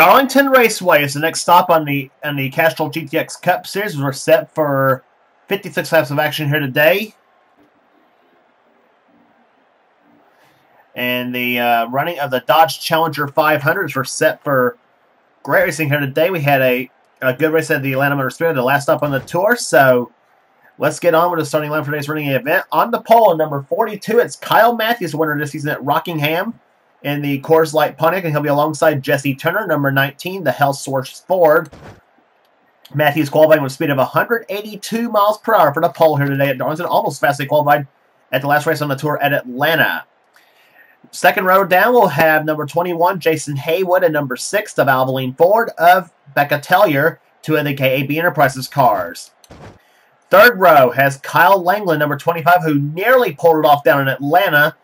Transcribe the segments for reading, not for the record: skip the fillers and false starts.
Darlington Raceway is the next stop on the Castrol GTX Cup Series. We're set for 56 laps of action here today. And the running of the Dodge Challenger 500s were set for great racing here today. We had a good race at the Atlanta Motor Speedway, the last stop on the tour. So let's get on with the starting line for today's running event. On the pole, number 42, it's Kyle Matthews, the winner this season at Rockingham in the Coors Light Pontiac, and he'll be alongside Jesse Turner, number 19, the Health Source Ford. Matthews qualifying with a speed of 182 miles per hour for the pole here today at Darlington, almost fastly qualified at the last race on the tour at Atlanta. Second row down, we'll have number 21, Jason Haywood, and number 6, the Valvoline Ford of Becca Tellier, two of the KAB Enterprises cars. Third row has Kyle Langland, number 25, who nearly pulled it off down in Atlanta,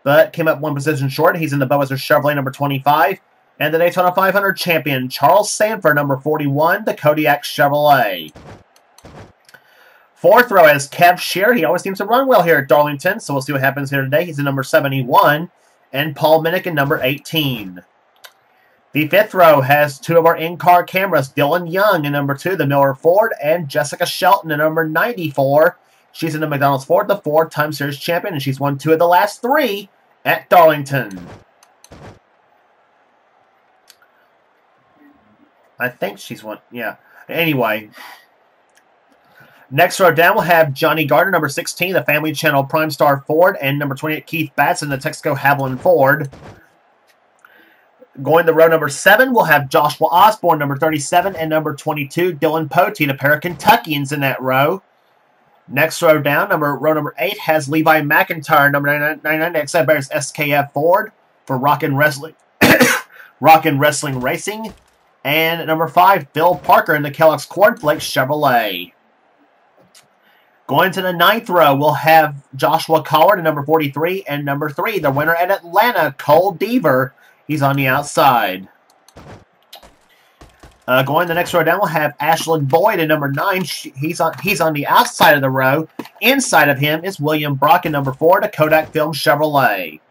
but came up one position short. He's in the Boas Chevrolet, number 25. And the Daytona 500 champion, Charles Sanford, number 41, the Kodiak Chevrolet. Fourth row has Kev Shear. He always seems to run well here at Darlington, so we'll see what happens here today. He's in number 71. And Paul Minnick in number 18. The fifth row has two of our in-car cameras, Dylan Young in number 2, the Miller Ford, and Jessica Shelton in number 94. She's in the McDonald's Ford, the 4-time series champion, and she's won 2 of the last 3 at Darlington. I think she's won, yeah. Anyway. Next row down, we'll have Johnny Gardner, number 16, the Family Channel Prime Star Ford, and number 28, Keith Batson, the Texaco Haviland Ford. Going to row number 7, we'll have Joshua Osborne, number 37, and number 22, Dylan Potey, a pair of Kentuckians in that row. Next row down, row number 8 has Levi McIntyre, number 99, Exide Bears SKF Ford for Rockin' Wrestling, Rockin' Wrestling Racing. And number 5, Bill Parker in the Kellogg's Cornflakes Chevrolet. Going to the 9th row, we'll have Joshua Collard at number 43, and number 3, the winner at Atlanta, Cole Deaver. He's on the outside. Going the next row down, we'll have Ashland Boyd at number 9. He's on the outside of the row. Inside of him is William Brock at number 4, the Kodak Film Chevrolet.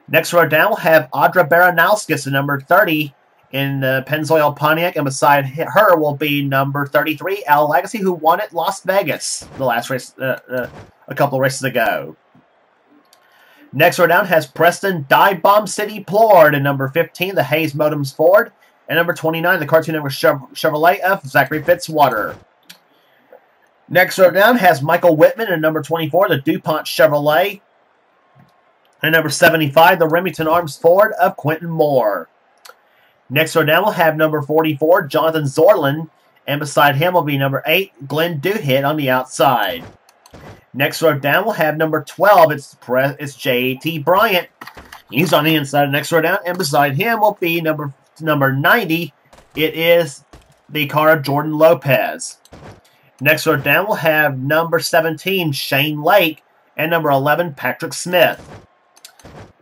Next row down, we'll have Audra Baranowskis at number 30 in the Pennzoil Pontiac, and beside her will be number 33, Al Legacy, who won at Las Vegas the last race, a couple of races ago. Next row down has Preston Dive Bomb City Plord, and number 15, the Hayes Modems Ford, and number 29, the Cartoon Network Chevrolet of Zachary Fitzwater. Next row down has Michael Whitman, and number 24, the DuPont Chevrolet, and number 75, the Remington Arms Ford of Quentin Moore. Next row down, we'll have number 44, Jonathan Zorlin, and beside him will be number 8, Glenn Duhit on the outside. Next row down, we'll have number 12, it's J.T. Bryant. He's on the inside of the next row down, and beside him will be number 90. It is the car of Jordan Lopez. Next row down, we'll have number 17, Shane Lake, and number 11, Patrick Smith.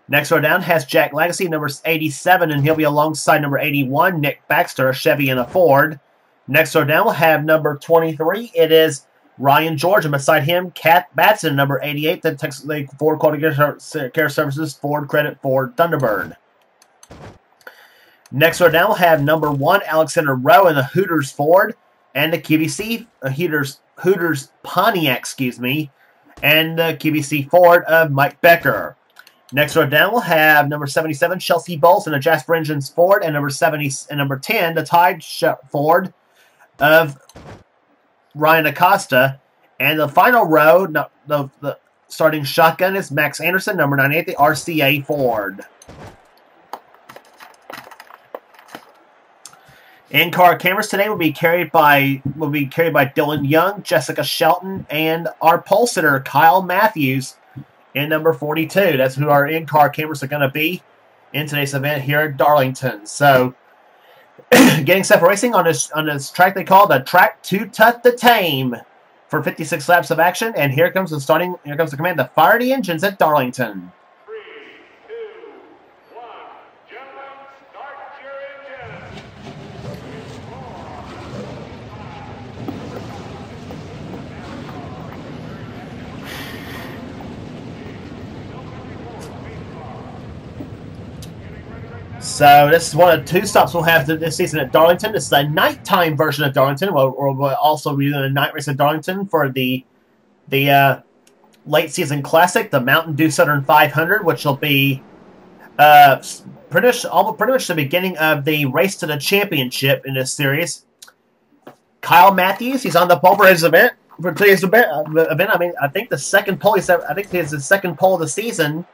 Next row down has Jack Legacy, number 87, and he'll be alongside number 81, Nick Baxter, a Chevy and a Ford. Next row down, we'll have number 23. It is Ryan George, and beside him, Kat Batson, number 88, the Texas Ford Quality Care Services Ford Credit Ford Thunderbird. Next row down, we'll have number 1, Alexander Rowe in the Hooters Ford, and the QVC Hooters Pontiac, and the QVC Ford of Mike Becker. Next row down, we'll have number 77, Chelsea Bowles in a Jasper Engines Ford, and number 10, the Tide Ford of Ryan Acosta. And the final row, the starting shotgun is Max Anderson, number 98, the RCA Ford. In-car cameras today will be carried by Dylan Young, Jessica Shelton, and our pole sitter, Kyle Matthews, in number 42. That's who our in-car cameras are going to be in today's event here at Darlington. So, getting set for racing on this track they call the Track to Tut the Tame for 56 laps of action. And here comes the command to fire the engines at Darlington. 3, 2, 1, gentlemen, start your engines. So this is one of the 2 stops we'll have this season at Darlington. This is the nighttime version of Darlington. We'll also be doing a night race at Darlington for the late season classic, the Mountain Dew Southern 500, which will be pretty much the beginning of the race to the championship in this series. Kyle Matthews, he's on the pole for his event. For today's event, I mean, I think the second pole. I think it's the second pole of the season.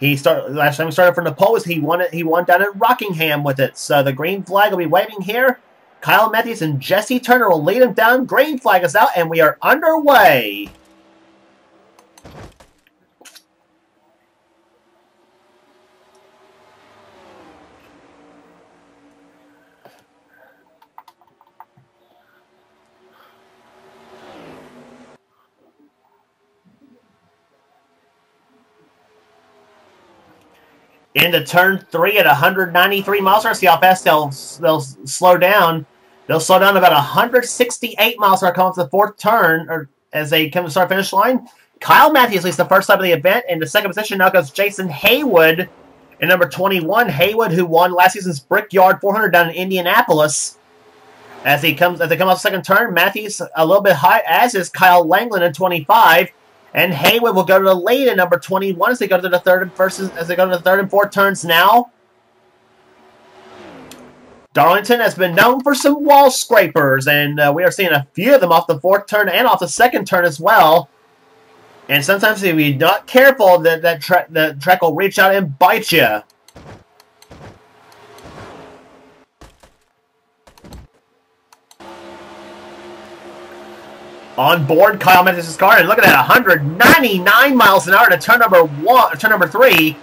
Last time he started from the pole was he won down at Rockingham with it. So the green flag will be waving here. Kyle Matthews and Jesse Turner will lead him down. Green flag is out, and we are underway. Into turn 3 at 193 miles per hour. See how fast they'll slow down. They'll slow down about 168 miles per hour coming to the 4th turn, or as they come to the start-finish line. Kyle Matthews leads the first lap of the event. In the second position now goes Jason Haywood in number 21. Haywood, who won last season's Brickyard 400 down in Indianapolis. As they come off the second turn, Matthews a little bit high, as is Kyle Langland in 25. And Haywood will go to the lead in number 21 as they go to the third and 4th turns now. Darlington has been known for some wall scrapers, and we are seeing a few of them off the 4th turn and off the 2nd turn as well. And sometimes if you're not careful, the track will reach out and bite you. On board Kyle Matthews' car, and looking at 199 miles an hour to turn number 3.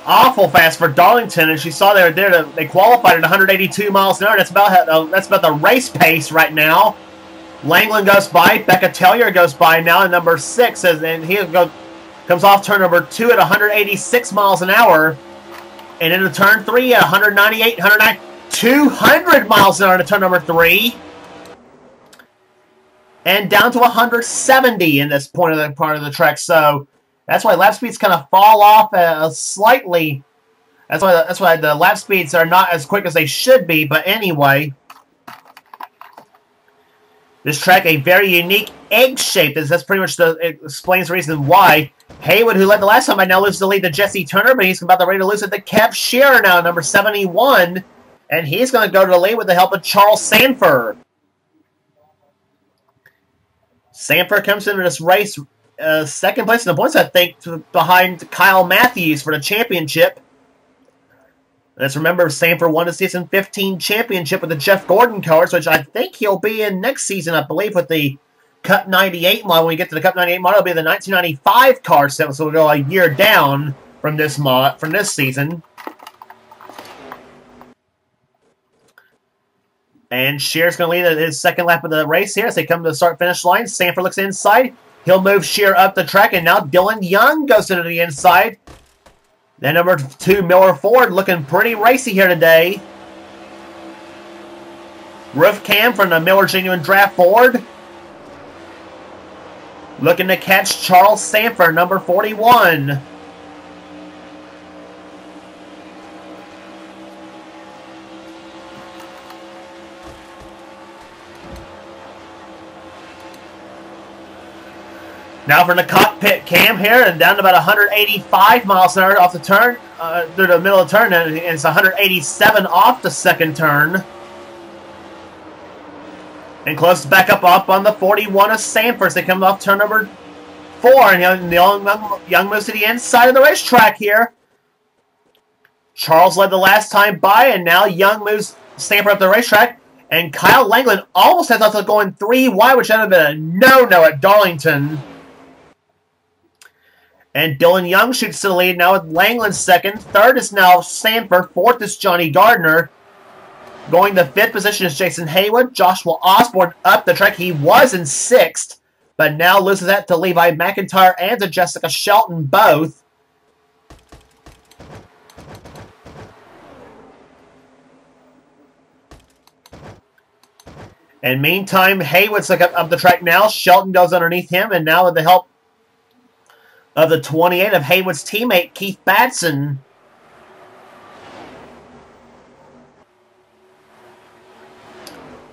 Awful fast for Darlington, and she saw they qualified at 182 miles an hour. That's about the race pace right now. Langland goes by, Becca Tellier goes by now in number 6, and he comes off turn number 2 at 186 miles an hour, and into turn 3 at 198, 109. 200 miles an hour to turn number 3. And down to 170 in this part of the track. So that's why lap speeds kind of fall off slightly. That's why the lap speeds are not as quick as they should be. But anyway, this track a very unique egg shape. That's pretty much it explains the reason why. Haywood, who led the last time, now loses the lead to Jesse Turner, but he's about to ready to lose it to Kev Shearer now, number 71. And he's going to go to the lead with the help of Charles Sanford. Sanford comes into this race second place in the points, I think, behind Kyle Matthews for the championship. Let's remember, Sanford won the season 15 championship with the Jeff Gordon cars, which I think he'll be in next season, I believe, with the Cup 98 model. When we get to the Cup 98 model, it'll be the 1995 car set, so we'll go a year down from this season. And Shear's going to lead his second lap of the race here as they come to the start-finish line. Sanford looks inside. He'll move Shear up the track, and now Dylan Young goes into the inside. Then number 2, Miller Ford, looking pretty racy here today. Roof cam from the Miller Genuine Draft Ford. Looking to catch Charles Sanford, number 41. Now from the cockpit cam here, and down to about 185 miles an hour off the turn, through the middle of the turn, and it's 187 off the second turn. And closes back up on the 41 of Sanford as they come off turn number 4. And Young moves to the inside of the racetrack here. Charles led the last time by, and now Young moves Sanford up the racetrack. And Kyle Langland almost has us going 3 wide, which would have been a no-no at Darlington. And Dylan Young shoots to the lead now with Langland second. Third is now Sanford. Fourth is Johnny Gardner. Going to 5th position is Jason Haywood. Joshua Osborne up the track. He was in 6th, but now loses that to Levi McIntyre and to Jessica Shelton both. And meantime, Haywood's up the track now. Shelton goes underneath him, and now with the help of the 28 of Haywood's teammate, Keith Batson.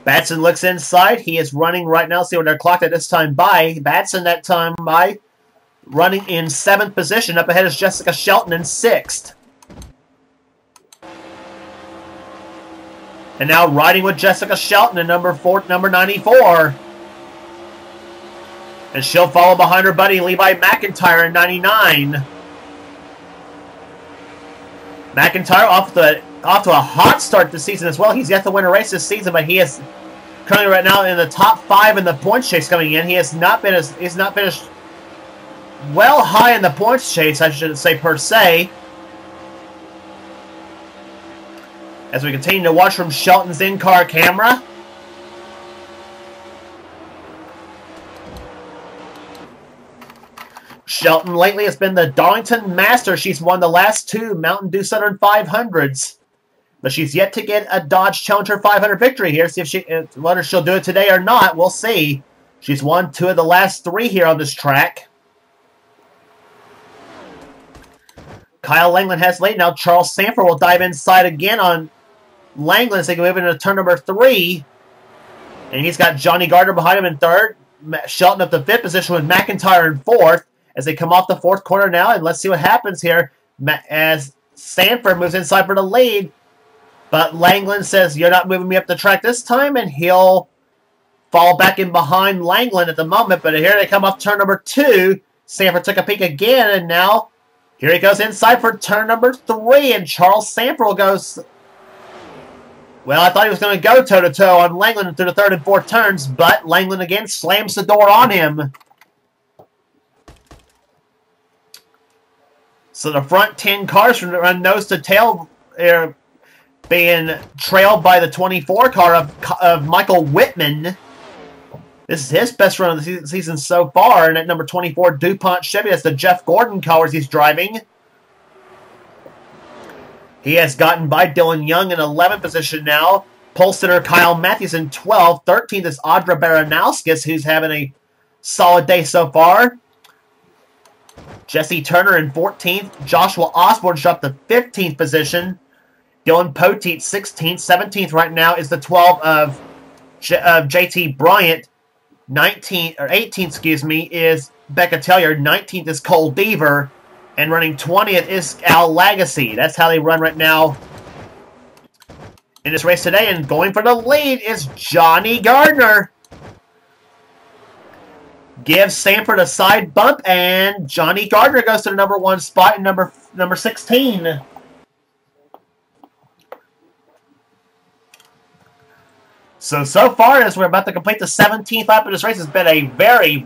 Batson looks inside. He is running right now. See what they're clocked at this time by. Batson that time by running in 7th position. Up ahead is Jessica Shelton in 6th. And now riding with Jessica Shelton in number 94. And she'll follow behind her buddy Levi McIntyre in 99. McIntyre off to a hot start this season as well. He's yet to win a race this season, but he is currently right now in the top 5 in the points chase coming in. He has not finished well high in the points chase, I shouldn't say per se. As we continue to watch from Shelton's in-car camera. Shelton lately has been the Darlington Master. She's won the last 2 Mountain Dew Southern 500s. But she's yet to get a Dodge Challenger 500 victory here. See if whether she'll do it today or not. We'll see. She's won 2 of the last 3 here on this track. Kyle Langland has late. Now Charles Sanford will dive inside again on Langland as they can move into turn number 3. And he's got Johnny Gardner behind him in 3rd. Shelton up to 5th position with McIntyre in 4th. As they come off the 4th corner now, and let's see what happens here as Sanford moves inside for the lead. But Langland says, "You're not moving me up the track this time," and he'll fall back in behind Langland at the moment. But here they come off turn number 2. Sanford took a peek again, and now here he goes inside for turn number 3, and Charles Sanford goes... Well, I thought he was going to go toe-to-toe on Langland through the 3rd and 4th turns, but Langland again slams the door on him. So the front 10 cars run nose to tail are being trailed by the 24 car of Michael Whitman. This is his best run of the season so far. And at number 24, DuPont Chevy, that's the Jeff Gordon cars he's driving. He has gotten by Dylan Young in 11th position now. Pole sitter Kyle Matthews in 12th. 13th is Audra Baranowskis, who's having a solid day so far. Jesse Turner in 14th. Joshua Osborne dropped to 15th position. Dylan Poteet 16th. 17th right now is the 12 of JT Bryant. 18th, excuse me, is Becca Tellier. 19th is Cole Deaver. And running 20th is Al Lagacy. That's how they run right now in this race today. And going for the lead is Johnny Gardner. Gives Sanford a side bump, and Johnny Gardner goes to the number 1 spot in number 16. So far as we're about to complete the 17th lap of this race, it's been a very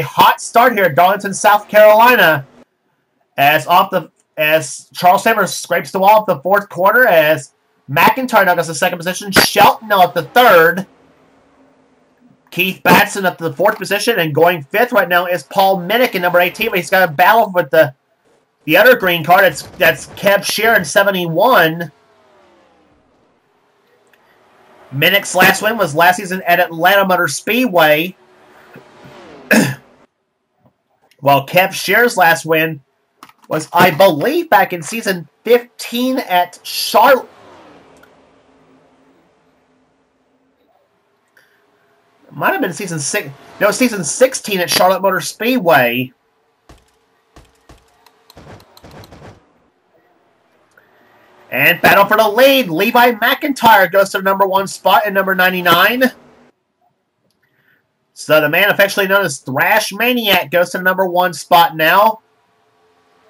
hot start here at Darlington, South Carolina. As Charles Sanford scrapes the wall at the 4th corner, as McIntyre now goes to 2nd position, Shelton now at the 3rd. Keith Batson up to the 4th position, and going 5th right now is Paul Minnick in number 18, but he's got a battle with the other green car. That's Kev Shear in 71. Minnick's last win was last season at Atlanta Motor Speedway, while Kev Shear's last win was, I believe, back in season 15 at Charlotte. Might have been season 6. No, season 16 at Charlotte Motor Speedway. And battle for the lead. Levi McIntyre goes to the number 1 spot in number 99. So the man affectionately known as Thrash Maniac goes to the number 1 spot now.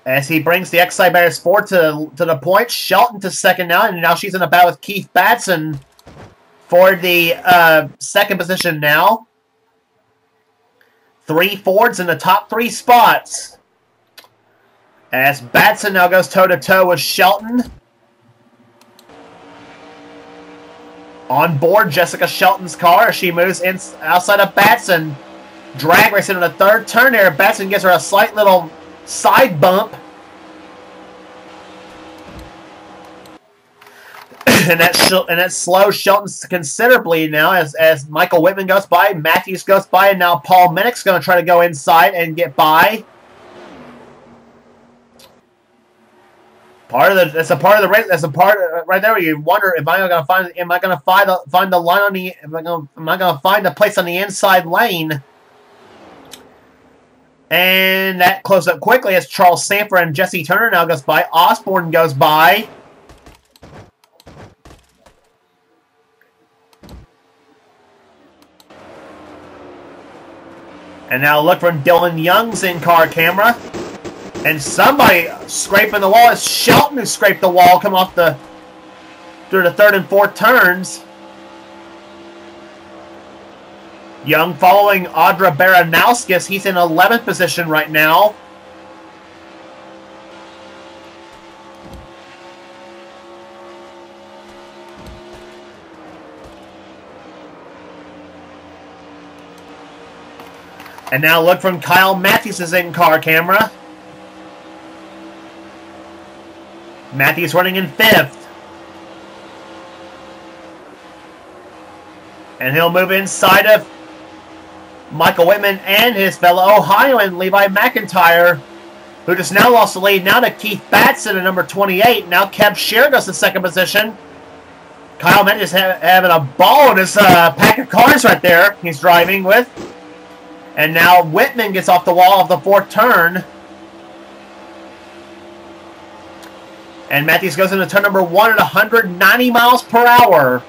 As he brings the Excite Bears forward to the point. Shelton to 2nd now. And now she's in a battle with Keith Batson for the 2nd position now. 3 Fords in the top 3 spots. As Batson now goes toe-to-toe with Shelton. On board Jessica Shelton's car as she moves outside of Batson. Drag racing in the 3rd turn there. Batson gives her a slight little side bump. and that slows Shelton considerably now as Michael Whitman goes by, Matthews goes by, and now Paul Minnick's going to try to go inside and get by. That's a part of the race. That's a part right there where you wonder, am I gonna find the line on the am I gonna find the place on the inside lane? And that closed up quickly as Charles Sanford and Jesse Turner now goes by. Osborne goes by. And now look from Dylan Young's in-car camera. And somebody scraping the wall. It's Shelton who scraped the wall, come off through the third and fourth turns. Young following Audra Baranowskis. He's in 11th position right now. And now look from Kyle Matthews' in-car camera. Matthews running in 5th. And he'll move inside of Michael Whitman and his fellow Ohioan, Levi McIntyre, who just now lost the lead now to Keith Batson at number 28. Now Kev Shear goes to 2nd position. Kyle Matthews having a ball in his pack of cars right there he's driving with. And now Whitman gets off the wall of the 4th turn. And Matthews goes into turn number 1 at 190 miles per hour.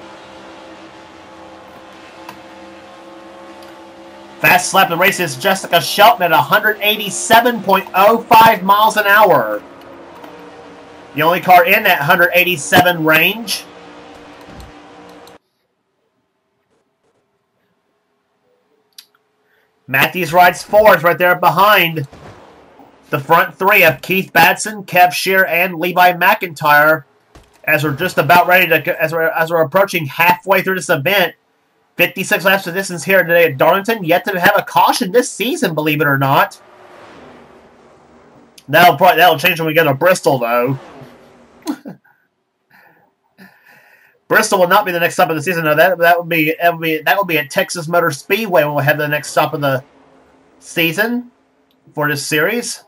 Fast lap of the race is Jessica Shelton at 187.05 miles an hour. The only car in that 187 range. Matthews rides 4th right there behind the front 3 of Keith Batson, Kev Shear, and Levi McIntyre. As we're just about ready to, as we're approaching halfway through this event, 56 laps of distance here today at Darlington. Yet to have a caution this season, believe it or not. That'll change when we get to Bristol, though. Bristol will not be the next stop of the season. No, that will be at Texas Motor Speedway when we'll have the next stop of the season for this series.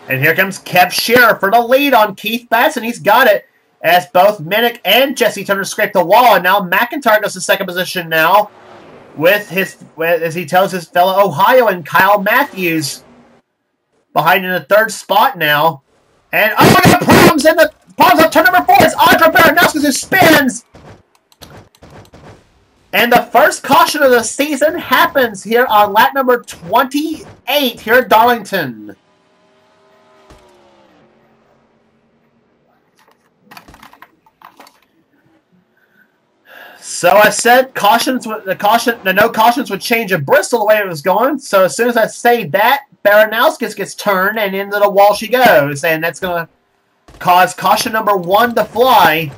And here comes Kev Shearer for the lead on Keith Batson. He's got it as both Minnick and Jesse Turner scrape the wall. And now McIntyre goes to 2nd position now as he tells his fellow Ohioan Kyle Matthews behind in the 3rd spot now. And oh my God, problems on turn number 4. It's Audra Baranowskis who spins. And the first caution of the season happens here on lap number 28 here at Darlington. So I said the no cautions would change at Bristol the way it was going. So as soon as I say that, Baranowskis gets turned and into the wall she goes. And that's going to cause caution number 1 to fly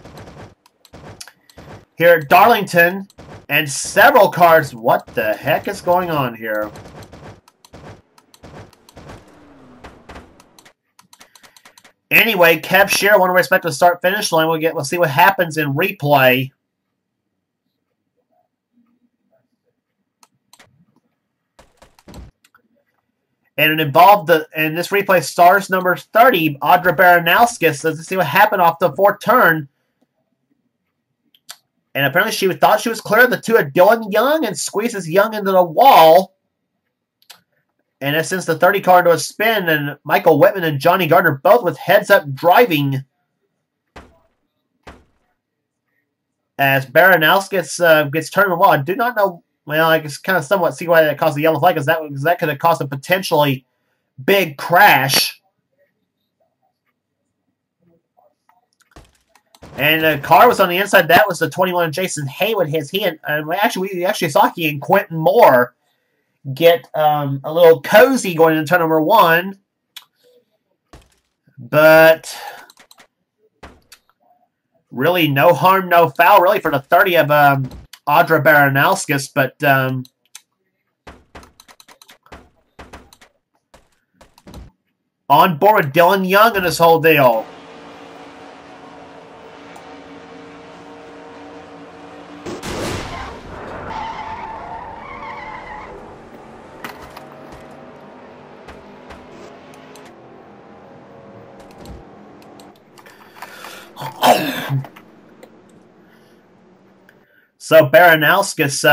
here at Darlington. And several cars. What the heck is going on here? Anyway, Kev Shear won't respect the start-finish line. We'll see what happens in replay. And it involved and this replay stars number 30, Audra Baranowskis. Let's see what happened off the 4th turn. And apparently she thought she was clear of the 2 of Dylan Young and squeezes Young into the wall. And it sends the 30 car into a spin. And Michael Whitman and Johnny Gardner both with heads-up driving. As Baranowskis gets turned in the wall. I do not know. Well, I can kind of somewhat see why that caused the yellow flag. Because that could have caused a potentially big crash. And the car was on the inside. That was the 21 Jason Haywood. We actually saw he and Quentin Moore get a little cozy going into turn number 1. But really no harm, no foul, really, for the 30 of Audra Baranowskis. But on board with Dylan Young in this whole deal. So Baranowskis,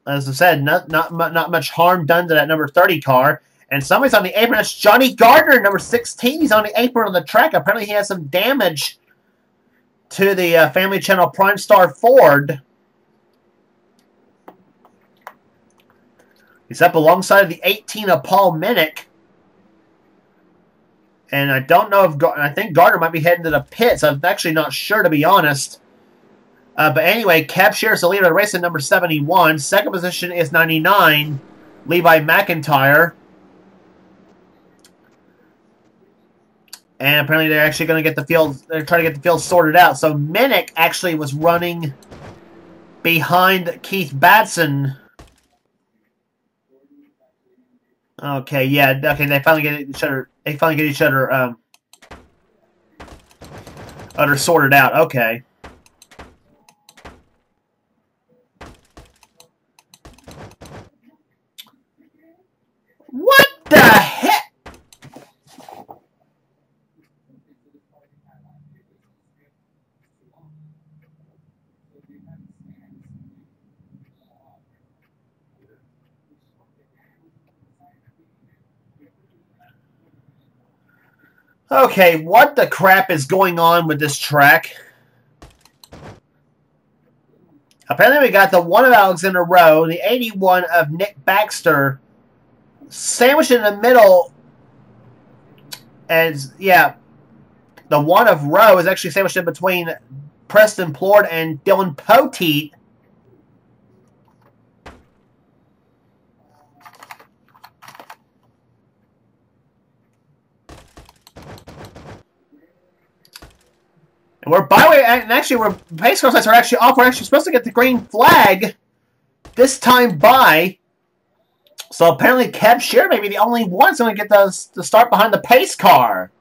as I said, not much harm done to that number 30 car. And somebody's on the apron. That's Johnny Gardner, number 16. He's on the apron of the track. Apparently he has some damage to the Family Channel Prime Star Ford. He's up alongside of the 18 of Paul Minnick. And I don't know if... I think Gardner might be heading to the pits. I'm actually not sure, to be honest. But anyway, Cab Shear is the leader of the race at number 71. Second position is 99, Levi McIntyre. And apparently they're actually going to get the field... They're trying to get the field sorted out. So Minnick actually was running behind Keith Batson. Okay, yeah, okay, they finally get each other... They finally get each other... sorted out, okay. What the heck? Okay, what the crap is going on with this track? Apparently we got the 1 of Alexander Rowe, the 81 of Nick Baxter, sandwiched in the middle. As, yeah, the 1 of Rowe is actually sandwiched in between Preston Plord and Dylan Poteet. And we're byway, and actually, we're pace car lights are actually off. We're actually supposed to get the green flag this time by. So apparently, Kev Shear may be the only one that's going to get the start behind the pace car,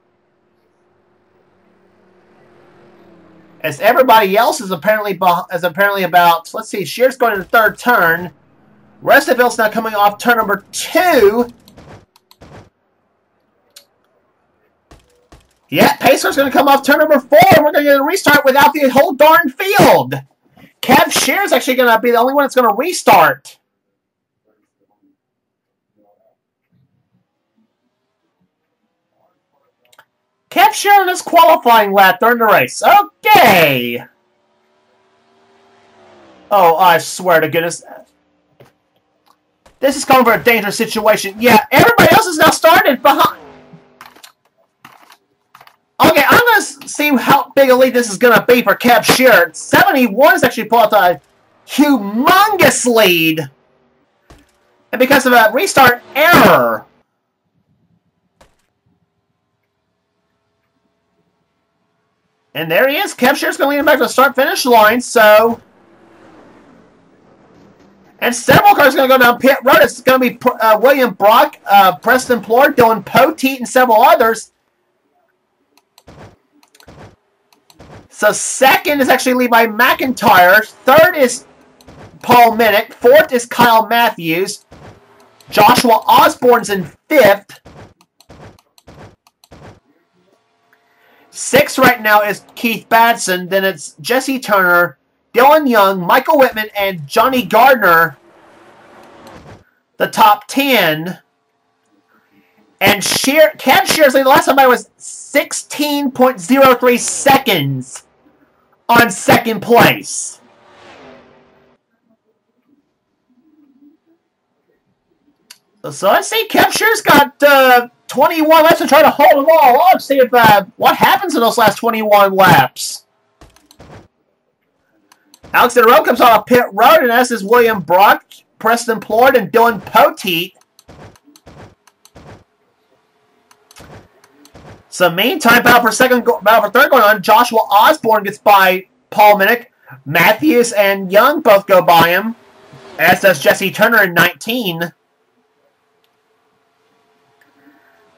as everybody else is apparently about. Let's see, Shear's going to the third turn. Rest of it's now coming off turn number 2. Yeah, Pacer's going to come off turn number 4, and we're going to get a restart without the whole darn field. Kev Shear's actually going to be the only one that's going to restart. Kev Shear on his qualifying lap during the race. Okay. Oh, I swear to goodness. This is calling for a dangerous situation. Yeah, everybody else is now started behind. Okay, I'm going to see how big a lead this is going to be for Kev Shear. 71 is actually pulled out a humongous lead. And because of a restart error. And there he is. Kev Shear's going to lead him back to the start-finish line, so... And several cars are going to go down pit road. It's going to be William Brock, Preston Plord, Dylan Poteet, and several others. So second is actually Levi McIntyre. Third is Paul Minnick. Fourth is Kyle Matthews. Joshua Osborne's in fifth. Sixth right now is Keith Batson. Then it's Jesse Turner, Dylan Young, Michael Whitman, and Johnny Gardner. The top 10. And Kev Shear's lead the last time I was 16.03 seconds on second place. So let's see, Kev Shear's got 21 laps to try to hold them all up. See if what happens in those last 21 laps. Alexander Rowe comes on a pit road, and this is William Brock, Preston Plord, and Dylan Poteet. So meantime, battle for third going on. Joshua Osborne gets by Paul Minnick. Matthews and Young both go by him, as does Jesse Turner in 19.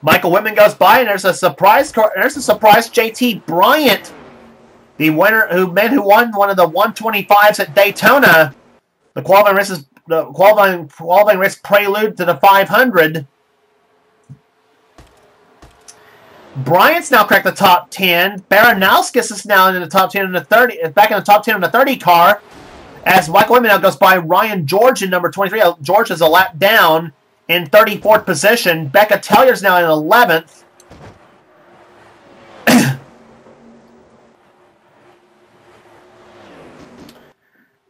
Michael Whitman goes by, and there's a surprise JT Bryant, the winner who won one of the 125s at Daytona. The qualifying race prelude to the 500. Bryant's now cracked the top 10. Baranowskis is now in the top 10 in the 30. Back in the top 10 in the 30 car. As Michael Whitman now goes by Ryan George in number 23. George is a lap down in 34th position. Becca Tellier's now in 11th.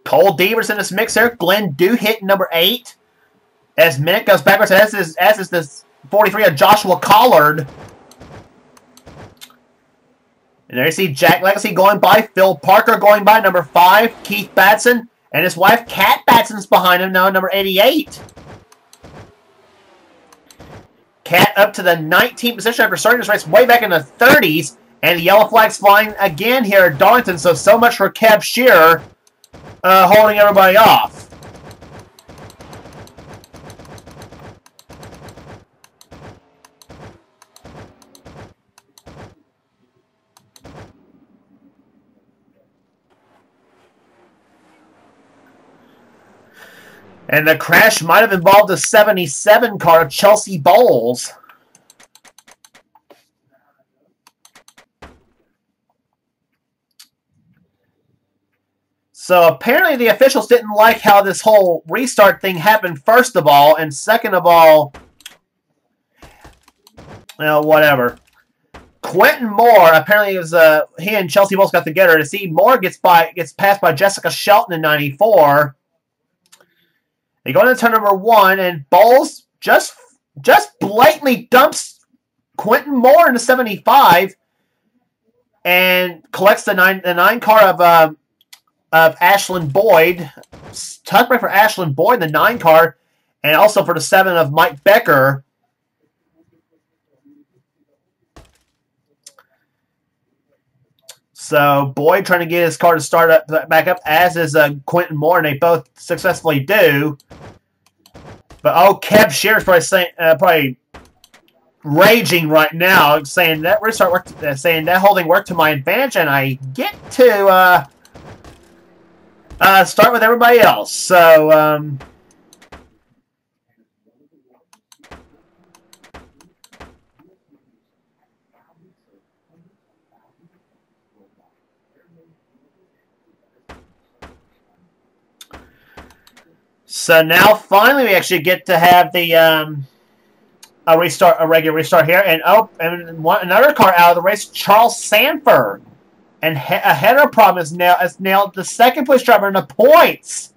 Cole Deaver's in this mix here. Glenn Duhit, number 8. As Minute goes backwards, as is this 43 of Joshua Collard. And there you see Jack Legacy going by. Phil Parker going by, number 5. Keith Batson. And his wife, Kat Batson's behind him now, number 88. Kat up to the 19th position after starting this race way back in the 30s. And the yellow flag's flying again here at Darlington. So much for Kev Shearer holding everybody off. And the crash might have involved the 77 car of Chelsea Bowles. So apparently the officials didn't like how this whole restart thing happened, first of all. And second of all, well, whatever. Quentin Moore, apparently it was he and Chelsea Bowles got together to see Moore gets passed by Jessica Shelton in 94. They go into turn number 1, and Bowles just blatantly dumps Quentin Moore into 75 and collects the 9 car of Ashlyn Boyd. Tuck break for Ashlyn Boyd, the 9 car, and also for the 7 of Mike Becker. So Boyd trying to get his car to start back up, as is Quentin Moore, and they both successfully do. But Kev Shearer's probably raging right now, saying that restart worked, saying that holding worked to my advantage, and I get to start with everybody else. So So now, finally, we actually get to have the a regular restart here, and another car out of the race, Charles Sanford, and a header problem is nailed the second place driver in the points.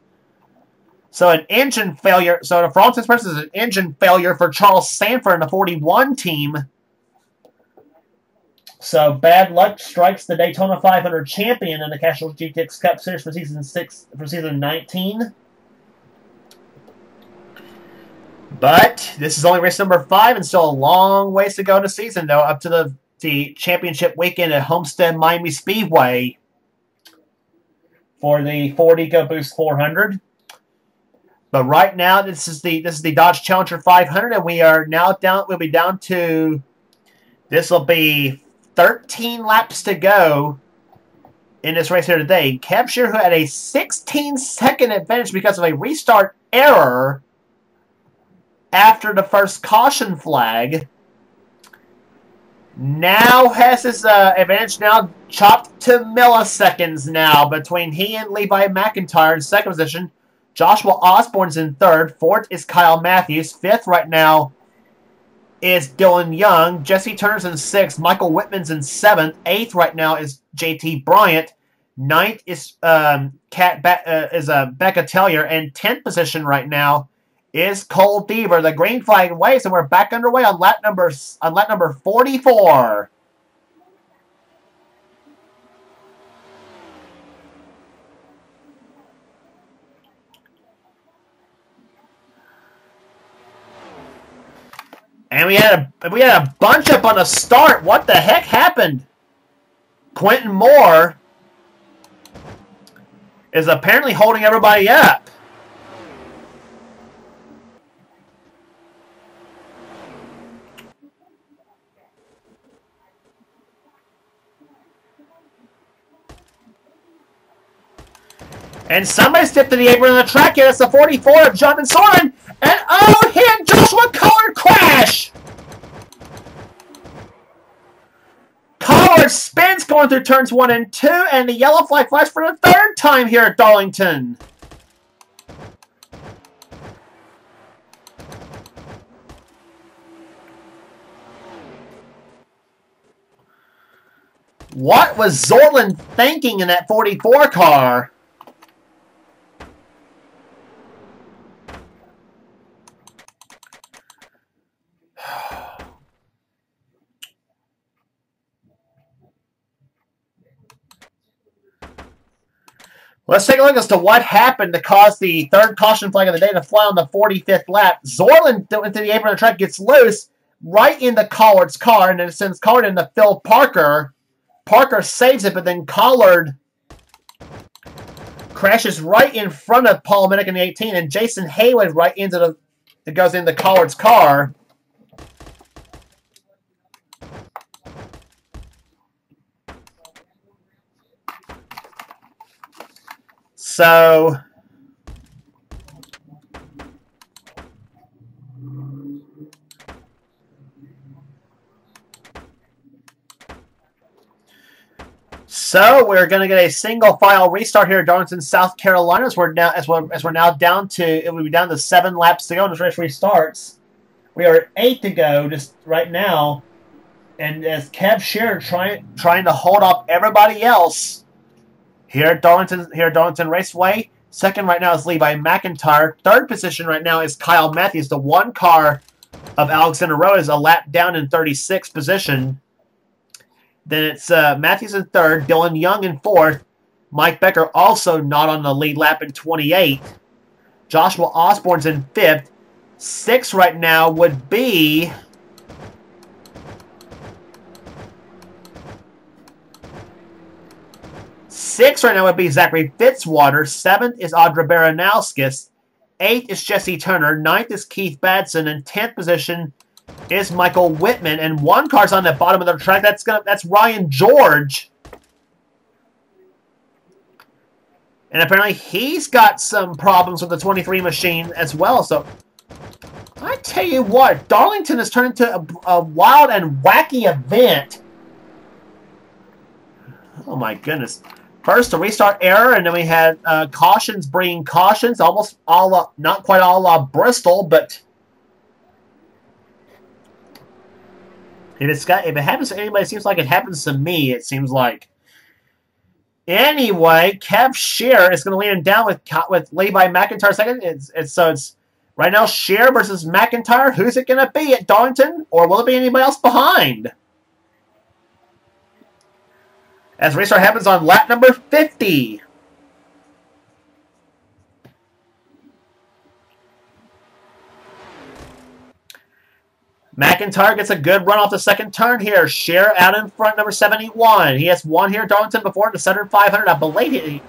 So an engine failure. So for all intents and purposes, an engine failure for Charles Sanford in the 41 team. So bad luck strikes the Daytona 500 champion in the Castrol GTX Cup Series for season 19. But this is only race number 5, and still a long ways to go in the season, though, up to the championship weekend at Homestead Miami Speedway for the Ford EcoBoost 400. But right now, this is the Dodge Challenger 500, and we are now down. We'll be down to, this will be 13 laps to go in this race here today. Kev Shearer, who had a 16-second advantage because of a restart error after the first caution flag, now has his advantage now chopped to milliseconds now between he and Levi McIntyre in second position. Joshua Osborne's in third. Fourth is Kyle Matthews. Fifth right now is Dylan Young. Jesse Turner's in sixth. Michael Whitman's in seventh. Eighth right now is JT Bryant. Ninth is Becca Tellier. And 10th position right now is Cole Deaver. The green flag waves, and we're back underway on lap number 44. And we had a bunch up on the start. What the heck happened? Quentin Moore is apparently holding everybody up. And somebody stepped to the apron on the track here. It's the 44 of Jonathan Soren. And he and Joshua Collard crash! Collard spins going through turns 1 and 2, and the yellow flag flies for the third time here at Darlington. What was Zorlin thinking in that 44 car? Let's take a look as to what happened to cause the third caution flag of the day to fly on the 45th lap. Zorlin went to the apron of the track, gets loose right into Collard's car, and then it sends Collard into Phil Parker. Parker saves it, but then Collard crashes right in front of Paul Minnick in the 18, and Jason Haywood right into the that goes into Collard's car. So we're going to get a single file restart here at Darlington, South Carolina. As we're now down to, it will be down to 7 laps to go, and this race restarts. We are at 8 to go just right now, and as Kev Shearer trying to hold up everybody else here at Darlington Raceway. Second right now is Levi McIntyre. Third position right now is Kyle Matthews. The one car of Alexander Rowe is a lap down in 36th position. Then it's Matthews in third, Dylan Young in fourth, Mike Becker also not on the lead lap in 28th. Joshua Osborne's in fifth. Sixth right now would be Zachary Fitzwater. Seventh is Audra Baranowskis. Eighth is Jesse Turner. Ninth is Keith Badson. And 10th position is Michael Whitman. And one car's on the bottom of the track. That's Ryan George. And apparently he's got some problems with the 23 machine as well. So I tell you what, Darlington has turned into a wild and wacky event. Oh my goodness. First, a restart error, and then we had cautions bringing cautions, almost all not quite all Bristol, but if it happens to anybody, it seems like it happens to me. It seems like. Anyway, Kev Shearer is going to lead him down with Levi McIntyre second. It's right now Shearer versus McIntyre. Who's it going to be at Darlington, or will it be anybody else behind? As restart happens on lap number 50. McIntyre gets a good run off the second turn here. Shearer out in front, number 71. He has won here at Darlington before the Southern 500. I believe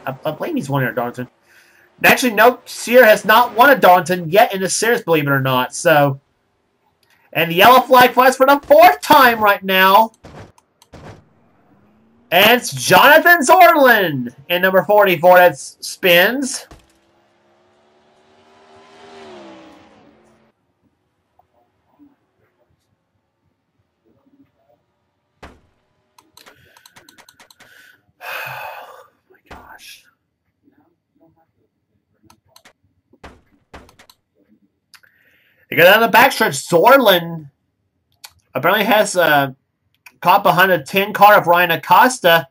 he's won here at Darlington. Actually, no, Shearer has not won at Darlington yet in the series, believe it or not. So, and the yellow flag flies for the 4th time right now. And it's Jonathan Zorlin in number 44 that spins. Oh my gosh. They go down the backstretch. Zorlin apparently has caught behind a 10 car of Ryan Acosta,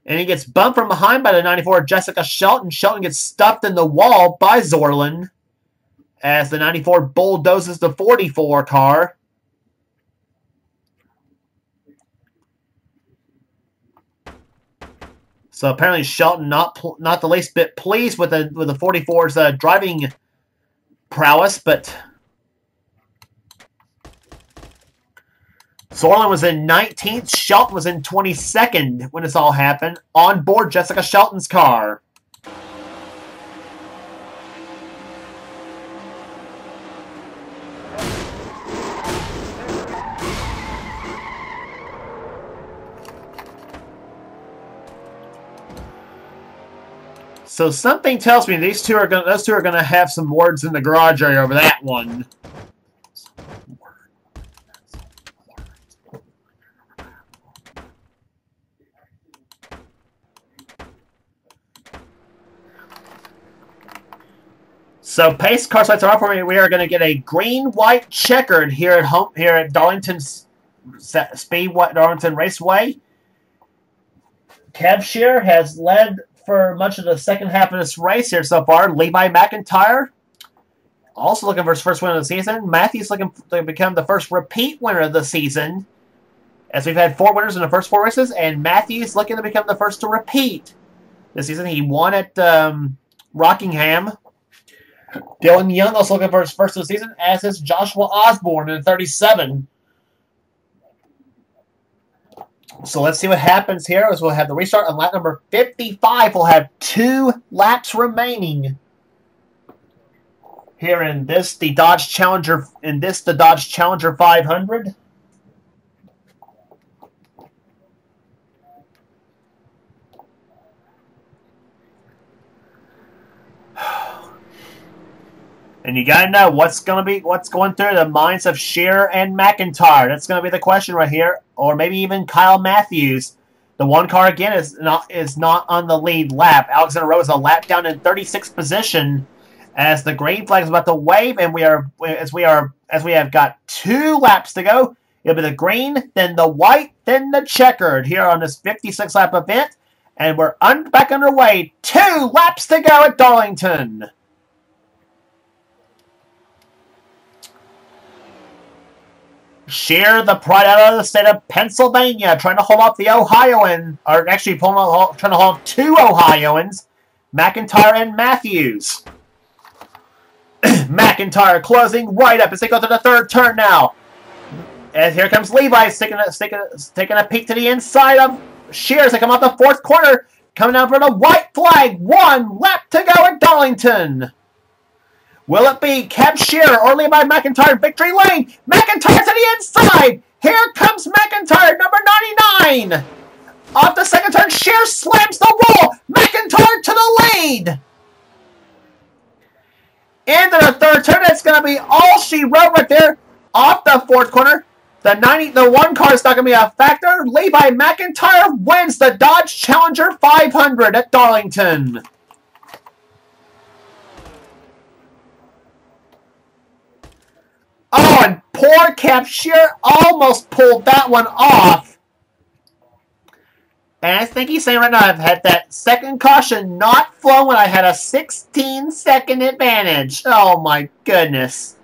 and he gets bumped from behind by the 94 Jessica Shelton. Shelton gets stuffed in the wall by Zorlin as the 94 bulldozes the 44 car. So apparently Shelton not the least bit pleased with the 44's driving prowess, but Zorlin was in 19th. Shelton was in 22nd when this all happened on board Jessica Shelton's car. So something tells me those two are gonna have some words in the garage area over that one. So pace car sites are up. We are going to get a green-white checkered here at home here at Darlington Darlington Raceway. Kev Shear has led for much of the second half of this race here so far. Levi McIntyre also looking for his first win of the season. Matthews looking to become the first repeat winner of the season, as we've had 4 winners in the first 4 races, and Matthews looking to become the first to repeat this season. He won at Rockingham. Dylan Young also looking for his first of the season, as is Joshua Osborne in 37. So let's see what happens here as we'll have the restart on lap number 55. We'll have 2 laps remaining here in this the Dodge Challenger 500. And you gotta know what's going through the minds of Shearer and McIntyre. That's going to be the question right here, or maybe even Kyle Matthews. The one car again is not on the lead lap. Alexander Rowe is a lap down in 36th position as the green flag is about to wave, and we have got 2 laps to go. It'll be the green, then the white, then the checkered here on this 56 lap event, and we're back underway. 2 laps to go at Darlington. Shear, the pride out of the state of Pennsylvania, trying to hold off the Ohioan, or actually trying to hold off 2 Ohioans, McIntyre and Matthews. McIntyre closing right up as they go to the 3rd turn now. And here comes Levi taking a peek to the inside of Shear as they come off the 4th corner, coming down for the white flag. 1 lap to go at Darlington. Will it be Kev Shearer or Levi McIntyre victory lane? McIntyre to the inside. Here comes McIntyre, number 99. Off the 2nd turn, Shearer slams the wall. McIntyre to the lead. Into the 3rd turn, it's going to be all she wrote right there. Off the 4th corner, the 1 car is not going to be a factor. Levi McIntyre wins the Dodge Challenger 500 at Darlington. Oh, and poor Kev Shear almost pulled that one off. And I think he's saying right now, I've had that 2nd caution not flown when I had a 16-second advantage. Oh my goodness.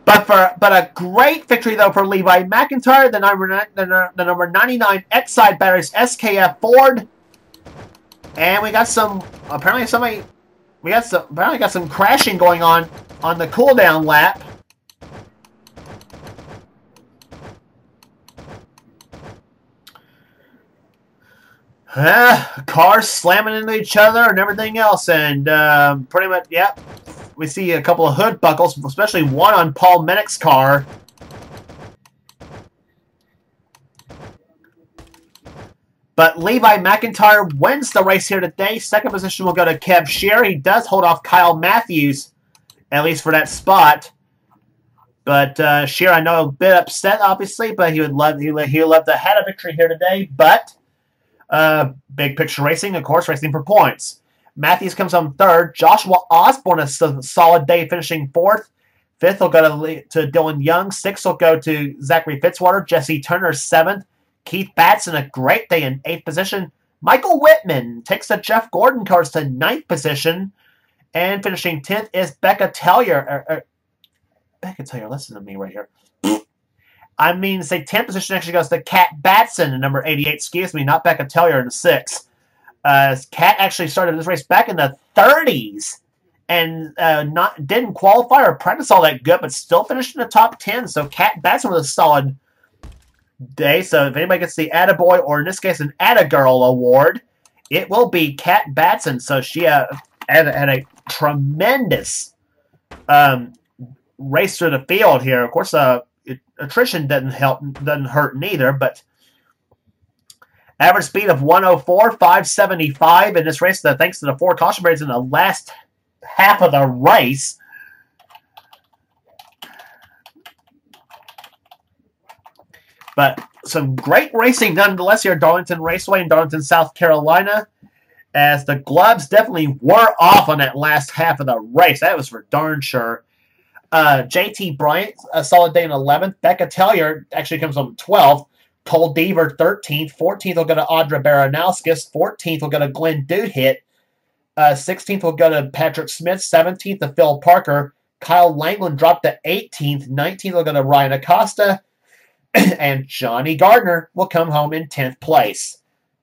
But a great victory though for Levi McIntyre, the number 99 X-Side Batteries SKF Ford. And we got some apparently got some crashing going on the cooldown lap. Cars slamming into each other and everything else, and pretty much, yeah, we see a couple of hood buckles, especially one on Paul Mennick's car. But Levi McIntyre wins the race here today. 2nd position will go to Kev Shear. He does hold off Kyle Matthews, at least for that spot. But Shear, I know, a bit upset, obviously, but he would love to have a victory here today. But big picture racing, of course, racing for points. Matthews comes on 3rd. Joshua Osborne a solid day, finishing 4th. 5th will go to Dylan Young. 6th will go to Zachary Fitzwater. Jesse Turner 7th. Keith Batson a great day in 8th position. Michael Whitman takes the Jeff Gordon cars to 9th position. And finishing 10th is Becca Tellier. Becca Tellier, listen to me right here. I mean, say 10th position actually goes to Kat Batson in number 88. Excuse me, not Becca Tellier in 6th. Kat actually started this race back in the 30s and didn't qualify or practice all that good, but still finished in the top 10. So Kat Batson was a solid day. So if anybody gets the Attaboy, or in this case an Attagirl award, it will be Kat Batson. So she had a tremendous race through the field here. Of course, attrition doesn't hurt neither, but average speed of 104.575 in this race, thanks to the 4 caution breaks in the last half of the race. But some great racing nonetheless here at Darlington Raceway in Darlington, South Carolina. as the gloves definitely were off on that last half of the race. That was for darn sure. JT Bryant, a solid day in 11th. Becca Tellier actually comes on 12th. Cole Deaver, 13th. 14th will go to Audra Baranowskis. 14th will go to Glenn Dudehit. 16th will go to Patrick Smith. 17th to Phil Parker. Kyle Langland dropped to 18th. 19th will go to Ryan Acosta. And Johnny Gardner will come home in 10th place.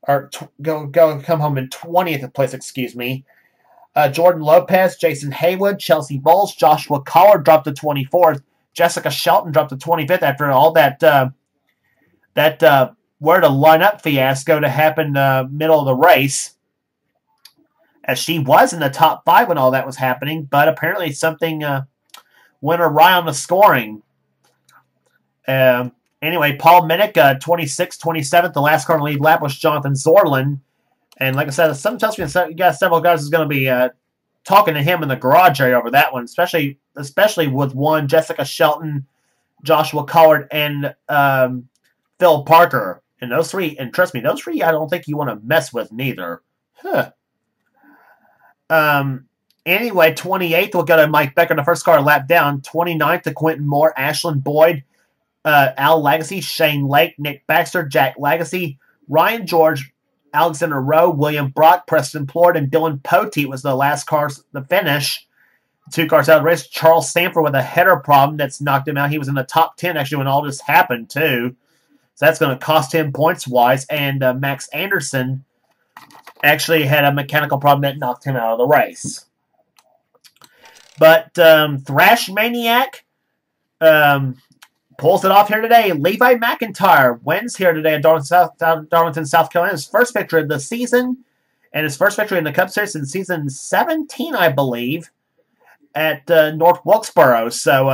Or come home in 20th place, excuse me. Jordan Lopez, Jason Haywood, Chelsea Bowles, Joshua Collard dropped to 24th. Jessica Shelton dropped to 25th after all that where to line up fiasco to happen middle of the race. As she was in the top 5 when all that was happening, but apparently something went awry on the scoring. Anyway, Paul Minnick, 26th, 27th. The last car in the lead lap was Jonathan Zorlin. And like I said, some tells me you got several guys who's going to be talking to him in the garage area over that one, especially with one, Jessica Shelton, Joshua Collard, and Phil Parker. And those three, and trust me, those three I don't think you want to mess with neither. Anyway, 28th will go to Mike Becker in the first car lap down. 29th to Quentin Moore, Ashlyn Boyd, Al Legacy, Shane Lake, Nick Baxter, Jack Legacy, Ryan George, Alexander Rowe, William Brock, Preston Plord, and Dylan Poteet was the last cars to finish. 2 cars out of the race. Charles Sanford with a header problem that's knocked him out. He was in the top 10 actually when all this happened too. So that's going to cost him points-wise. And Max Anderson actually had a mechanical problem that knocked him out of the race. But Thrash Maniac pulls it off here today. Levi McIntyre wins here today at Darlington, South Carolina. His first victory of the season, and his first victory in the Cup Series in season 17, I believe, at North Wilkesboro. So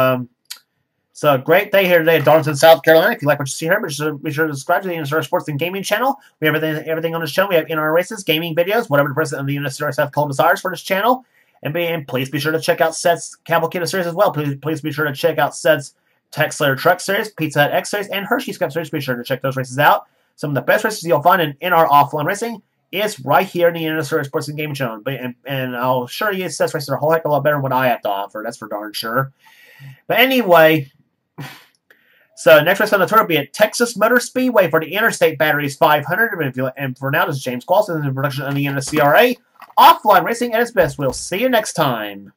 a great day here today at Darlington, South Carolina. If you like what you see here, be sure to subscribe to the NNSCRA Sports and Gaming channel. We have everything on this channel. We have in our races, gaming videos, whatever the president of the NNSCRA South Carolina desires for this channel. And please be sure to check out Seth's Cavalcada series as well. Please be sure to check out Seth's Tech Slayer Truck series, Pizza Hut X series, and Hershey's Cup series. Be sure to check those races out. Some of the best races you'll find in our offline racing is right here in the NNSCRA Sports and Gaming channel. And I'll assure you, Seth's races are a whole heck of a lot better than what I have to offer. That's for darn sure. But anyway, so next race on the tour will be at Texas Motor Speedway for the Interstate Batteries 500. And for now, this is James Qualson in the production of the NNSCRA Offline Racing at its best. We'll see you next time.